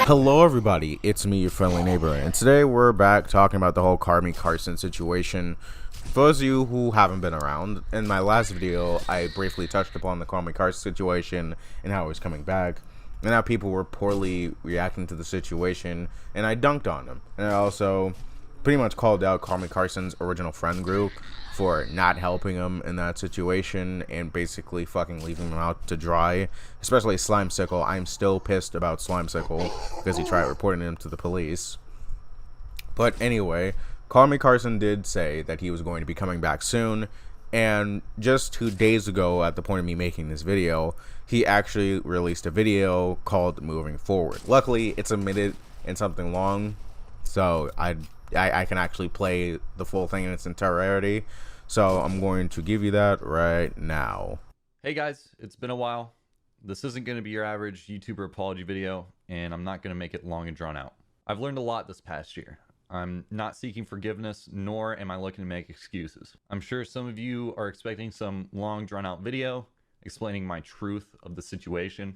Hello everybody, it's me, your friendly neighbor, and today we're back talking about the whole CallMeCarson situation. For those of you who haven't been around, in my last video, I briefly touched upon the CallMeCarson situation and how it was coming back, and how people were poorly reacting to the situation, and I dunked on them. And I also pretty much called out CallMeCarson's original friend group for not helping him in that situation and basically fucking leaving him out to dry, especially Slimesicle. I'm still pissed about Slimesicle because he tried reporting him to the police. But anyway, CallMeCarson did say that he was going to be coming back soon, and just 2 days ago, at the point of me making this video, he actually released a video called Moving Forward. Luckily, it's a minute and something long, so I can actually play the full thing in its entirety. So I'm going to give you that right now. Hey guys, it's been a while. This isn't going to be your average YouTuber apology video, and I'm not going to make it long and drawn out. I've learned a lot this past year. I'm not seeking forgiveness, nor am I looking to make excuses. I'm sure some of you are expecting some long drawn out video explaining my truth of the situation,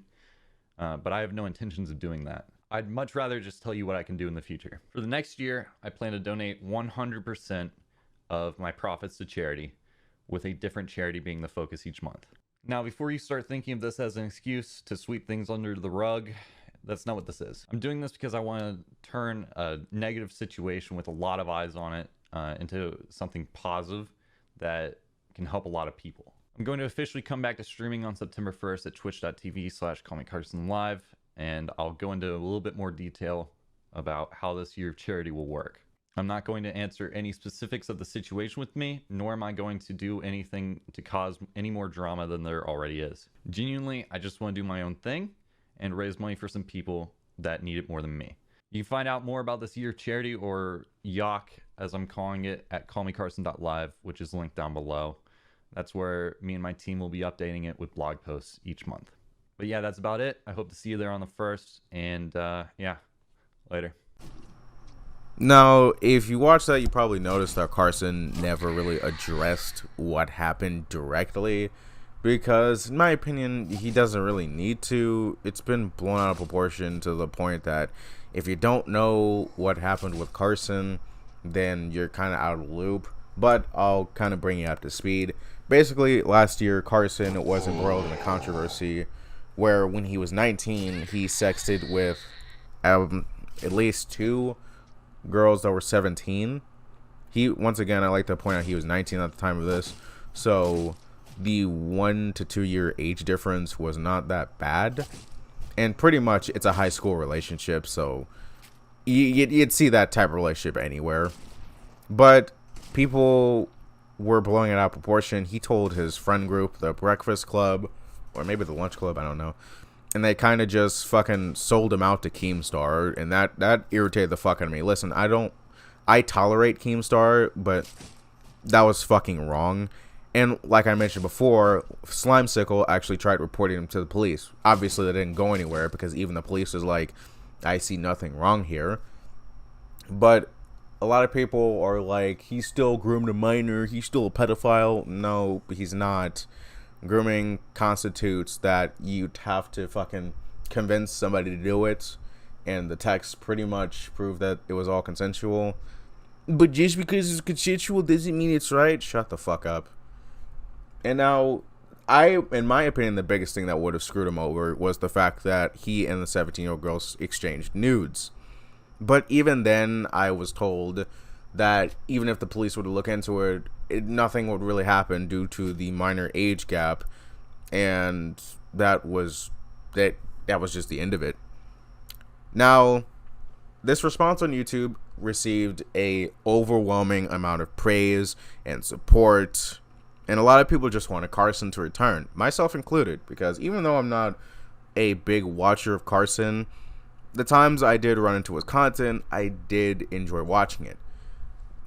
but I have no intentions of doing that. I'd much rather just tell you what I can do in the future. For the next year, I plan to donate 100% of my profits to charity, with a different charity being the focus each month. Now, before you start thinking of this as an excuse to sweep things under the rug, that's not what this is. I'm doing this because I want to turn a negative situation with a lot of eyes on it into something positive that can help a lot of people. I'm going to officially come back to streaming on September 1st at twitch.tv/CallMeCarson Live, and I'll go into a little bit more detail about how this year of charity will work. I'm not going to answer any specifics of the situation with me, nor am I going to do anything to cause any more drama than there already is. Genuinely, I just want to do my own thing and raise money for some people that need it more than me. You can find out more about this year of charity, or YOC as I'm calling it, at callmecarson.live, which is linked down below. That's where me and my team will be updating it with blog posts each month. But yeah, that's about it. I hope to see you there on the 1st, and yeah, later. Now, if you watch that, you probably noticed that Carson never really addressed what happened directly, because in my opinion, he doesn't really need to. It's been blown out of proportion to the point that if you don't know what happened with Carson, then you're kind of out of the loop. But I'll kind of bring you up to speed. Basically, last year, Carson was embroiled in a controversy where when he was 19, he sexted with at least 2 girls that were 17. Once again, I like to point out he was 19 at the time of this, so the 1 to 2 year age difference was not that bad, and pretty much it's a high school relationship, so you'd see that type of relationship anywhere. But people were blowing it out of proportion. He told his friend group, the Breakfast Club, or maybe the Lunch Club, I don't know, and they kind of just fucking sold him out to Keemstar, and that irritated the fuck out of me. Listen, I tolerate Keemstar, but that was fucking wrong. And like I mentioned before, Slimesicle actually tried reporting him to the police. Obviously, they didn't go anywhere because even the police was like, I see nothing wrong here. But a lot of people are like, he's still groomed a minor, he's still a pedophile. No, he's not. Grooming constitutes that you'd have to fucking convince somebody to do it, and the text pretty much proved that it was all consensual. But just because it's consensual doesn't mean it's right. Shut the fuck up. And now, in my opinion, the biggest thing that would have screwed him over was the fact that he and the 17-year-old girls exchanged nudes. But even then, I was told that even if the police were to look into it, nothing would really happen due to the minor age gap, and that was just the end of it. Now, this response on YouTube received a overwhelming amount of praise and support, and a lot of people just wanted Carson to return, myself included, because even though I'm not a big watcher of Carson, the times I did run into his content, I did enjoy watching it.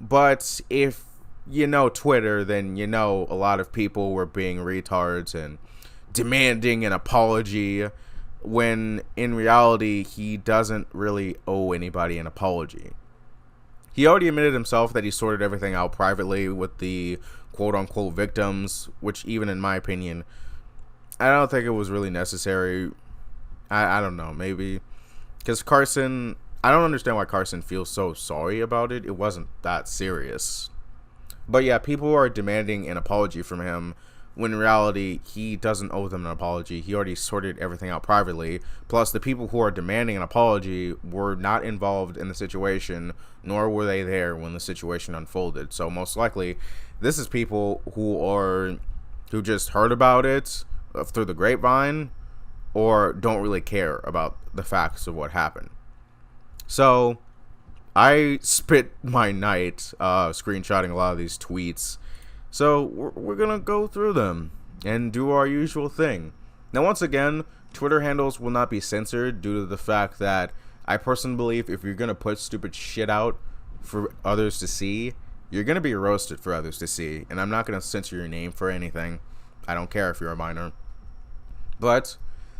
But if you know Twitter, then you know a lot of people were being retards and demanding an apology, when in reality he doesn't really owe anybody an apology. He already admitted himself that he sorted everything out privately with the quote-unquote victims, which even in my opinion, I don't think it was really necessary. I don't know, maybe Because Carson, I don't understand why Carson feels so sorry about it. It wasn't that serious. But yeah, people are demanding an apology from him when in reality, he doesn't owe them an apology. He already sorted everything out privately. Plus, the people who are demanding an apology were not involved in the situation, nor were they there when the situation unfolded. So most likely, this is people who just heard about it through the grapevine, or don't really care about the facts of what happened. So I spent my night screenshotting a lot of these tweets. So we're going to go through them and do our usual thing. Now, once again, Twitter handles will not be censored due to the fact that I personally believe if you're going to put stupid shit out for others to see, you're going to be roasted for others to see. And I'm not going to censor your name for anything. I don't care if you're a minor. But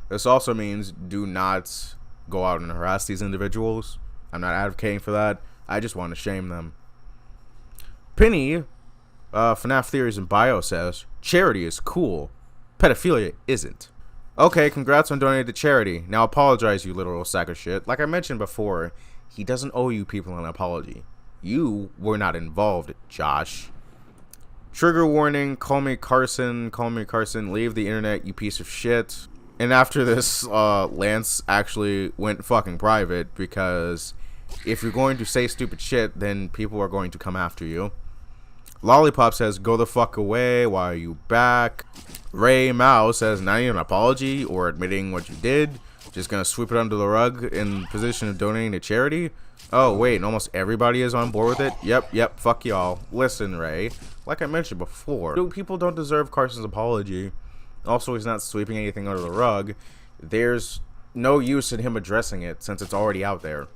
this also means do not go out and harass these individuals. I'm not advocating for that. I just want to shame them. Penny, FNAF Theories in Bio says, charity is cool. Pedophilia isn't. Okay, congrats on donating to charity. Now apologize, you literal sack of shit. Like I mentioned before, he doesn't owe you people an apology. You were not involved, Josh. Trigger warning, CallMeCarson, leave the internet, you piece of shit. And after this, Lance actually went fucking private, because if you're going to say stupid shit, then people are going to come after you. Lollipop says, go the fuck away, why are you back? Ray Mao says, not even an apology or admitting what you did, just gonna sweep it under the rug in position of donating to charity? Oh wait, and almost everybody is on board with it? Yep, fuck y'all. Listen, Ray, like I mentioned before, people don't deserve Carson's apology. Also, he's not sweeping anything under the rug. There's no use in him addressing it since it's already out there.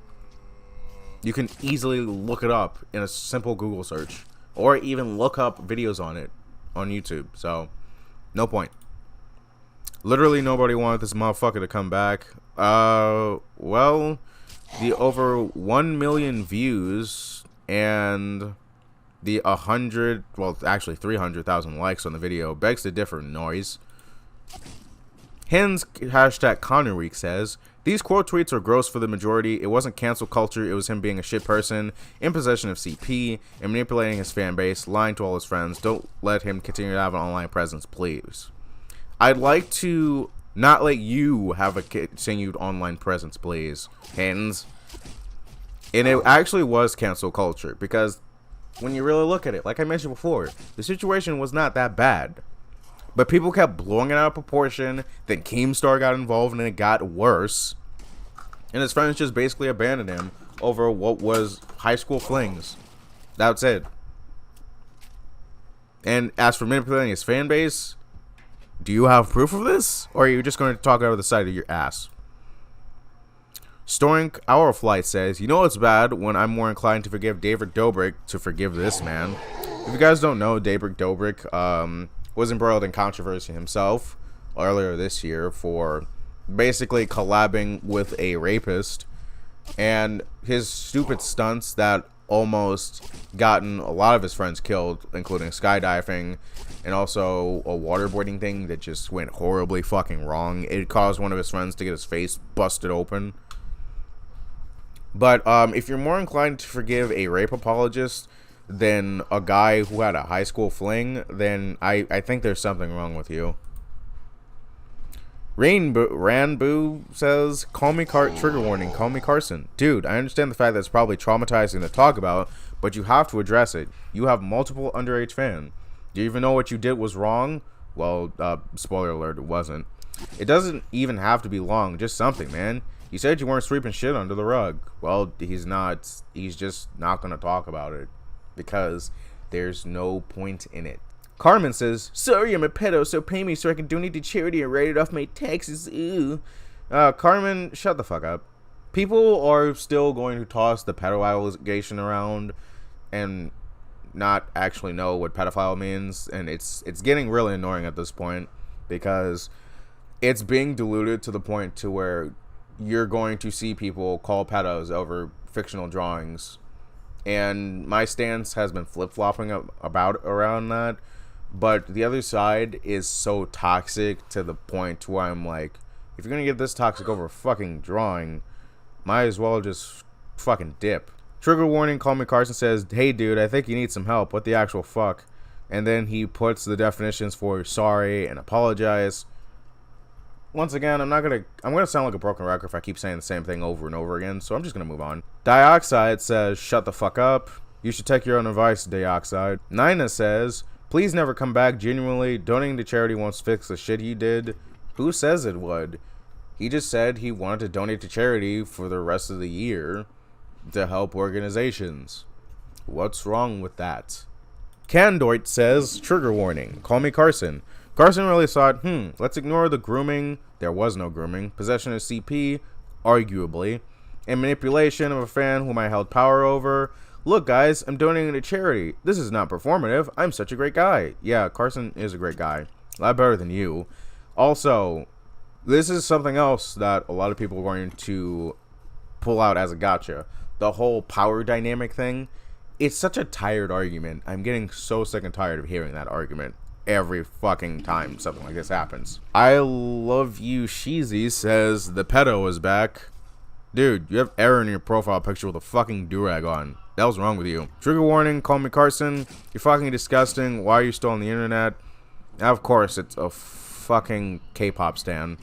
You can easily look it up in a simple Google search, or even look up videos on it on YouTube. So, no point. Literally nobody wanted this motherfucker to come back. Well, the over 1 million views and the 300,000 likes on the video begs to differ, noise. Hens hashtag Connor Week says, these quote tweets are gross for the majority. It wasn't cancel culture, it was him being a shit person, in possession of CP, and manipulating his fan base, lying to all his friends. Don't let him continue to have an online presence, please. I'd like to not let you have a continued online presence, please, Hens. And it actually was cancel culture, because when you really look at it, like I mentioned before, the situation was not that bad. But people kept blowing it out of proportion. Then Keemstar got involved and it got worse. And his friends just basically abandoned him over what was high school flings. That's it. And as for manipulating his fan base, do you have proof of this? Or are you just going to talk out of the side of your ass? Storink Our Flight says, you know what's bad when I'm more inclined to forgive David Dobrik to forgive this man. If you guys don't know, David Dobrik, was embroiled in controversy himself earlier this year for basically collabing with a rapist, and his stupid stunts that almost gotten a lot of his friends killed, including skydiving and also a waterboarding thing that just went horribly fucking wrong. It caused one of his friends to get his face busted open. But if you're more inclined to forgive a rape apologist than a guy who had a high school fling, then I think there's something wrong with you. Ranboo says, trigger warning, CallMeCarson. Dude, I understand the fact that it's probably traumatizing to talk about, but you have to address it. You have multiple underage fans. Do you even know what you did was wrong? Well, spoiler alert, it wasn't. It doesn't even have to be long, just something, man. You said you weren't sweeping shit under the rug. Well, he's just not gonna talk about it, because there's no point in it. Carmen says, sorry, I'm a pedo, so pay me so I can donate to charity and write it off my taxes. Ew. Carmen, shut the fuck up. People are still going to toss the pedo allegation around and not actually know what pedophile means, and it's getting really annoying at this point, because it's being diluted to the point to where you're going to see people call pedos over fictional drawings. And my stance has been flip-flopping around that, but the other side is so toxic to the point where I'm like, if you're gonna get this toxic over a fucking drawing, might as well just fucking dip. Trigger warning, CallMeCarson says, hey dude, I think you need some help. What the actual fuck? And then he puts the definitions for sorry and apologize. Once again, I'm gonna sound like a broken record if I keep saying the same thing over and over again, so I'm just gonna move on. Dioxide says, shut the fuck up. You should take your own advice, Dioxide. Nina says, please never come back. Genuinely, donating to charity won't fix the shit he did. Who says it would? He just said he wanted to donate to charity for the rest of the year to help organizations. What's wrong with that? Candoit says, trigger warning, CallMeCarson. Carson really thought, let's ignore the grooming. There was no grooming. Possession of CP, arguably. And manipulation of a fan whom I held power over. Look, guys, I'm donating to charity. This is not performative. I'm such a great guy. Yeah, Carson is a great guy. A lot better than you. Also, this is something else that a lot of people are going to pull out as a gotcha. The whole power dynamic thing. It's such a tired argument. I'm getting so sick and tired of hearing that argument every fucking time something like this happens. I love you, Sheezy says the pedo is back. Dude, you have error in your profile picture with a fucking durag on. The hell's wrong with you? Trigger warning, CallMeCarson. You're fucking disgusting. Why are you still on the internet? Now, of course, it's a fucking K-pop stan.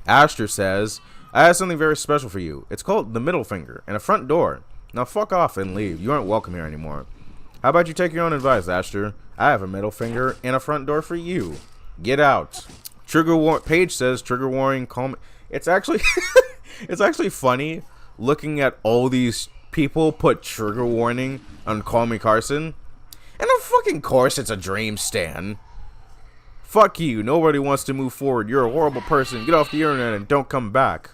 Asher says, I have something very special for you. It's called the middle finger and a front door. Now fuck off and leave. You aren't welcome here anymore. How about you take your own advice, Asher? I have a middle finger and a front door for you. Get out. Paige says, trigger warning, call me. It's actually it's actually funny looking at all these people put trigger warning on CallMeCarson. And of fucking course it's a dream stan. Fuck you. Nobody wants to move forward. You're a horrible person. Get off the internet and don't come back.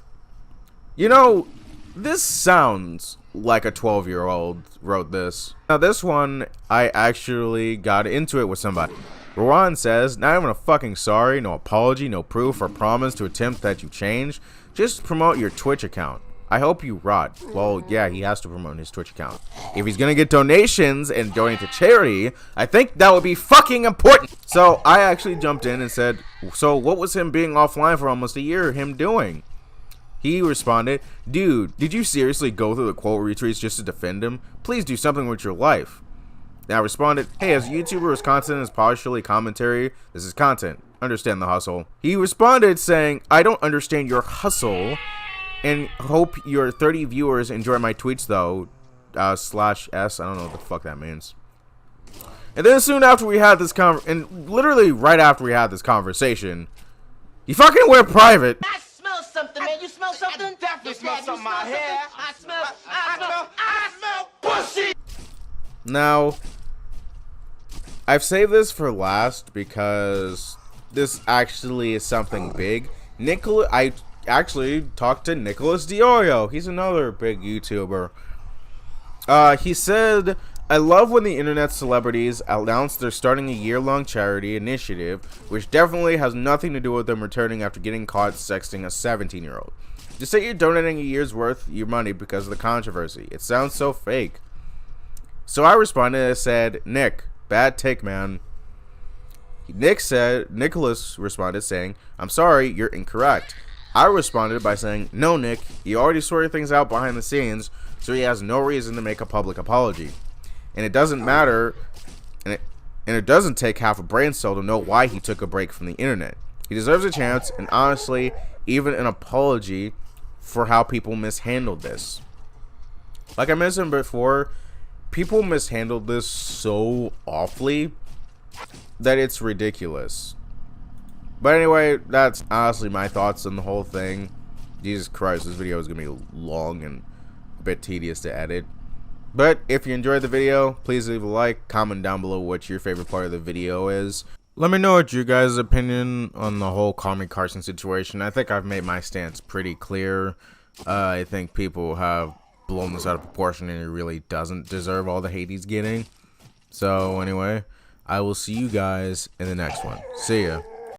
You know, this sounds like a 12-year-old wrote this. Now this one, I actually got into it with somebody. Rowan says, not even a fucking sorry, no apology, no proof or promise to attempt that you change. Just promote your Twitch account. I hope you rot. Well, yeah, he has to promote his Twitch account. If he's gonna get donations and donate to charity, I think that would be fucking important. So I actually jumped in and said, so what was him being offline for almost a year, him doing? He responded, dude, did you seriously go through the quote retweets just to defend him? Please do something with your life. Now I responded, hey, as a YouTuber whose content is partially commentary, this is content. Understand the hustle. He responded saying, I don't understand your hustle and hope your 30 viewers enjoy my tweets though. /S, I don't know what the fuck that means. And then soon after we had this and literally right after we had this conversation, he fucking went private. Something, man. You smell something? I definitely smell something in my hair. I smell pussy. Now, I've saved this for last because this actually is something big. I actually talked to Nicholas Diorio. He's another big YouTuber. He said, I love when the internet celebrities announce they're starting a year-long charity initiative, which definitely has nothing to do with them returning after getting caught sexting a 17-year-old. Just say you're donating a year's worth of your money because of the controversy. It sounds so fake. So I responded and said, Nick, bad take, man. Nicholas responded saying, I'm sorry, you're incorrect. I responded by saying, no, Nick, he already sorted things out behind the scenes, so he has no reason to make a public apology. And it doesn't matter, and it doesn't take half a brain cell to know why he took a break from the internet. He deserves a chance, and honestly, even an apology for how people mishandled this. Like I mentioned before, people mishandled this so awfully that it's ridiculous. But anyway, that's honestly my thoughts on the whole thing. Jesus Christ, this video is going to be long and a bit tedious to edit. But if you enjoyed the video, please leave a like, comment down below what your favorite part of the video is. Let me know what your guys' opinion on the whole CallMeCarson situation. I think I've made my stance pretty clear. I think people have blown this out of proportion and he really doesn't deserve all the hate he's getting. So anyway, I will see you guys in the next one. See ya.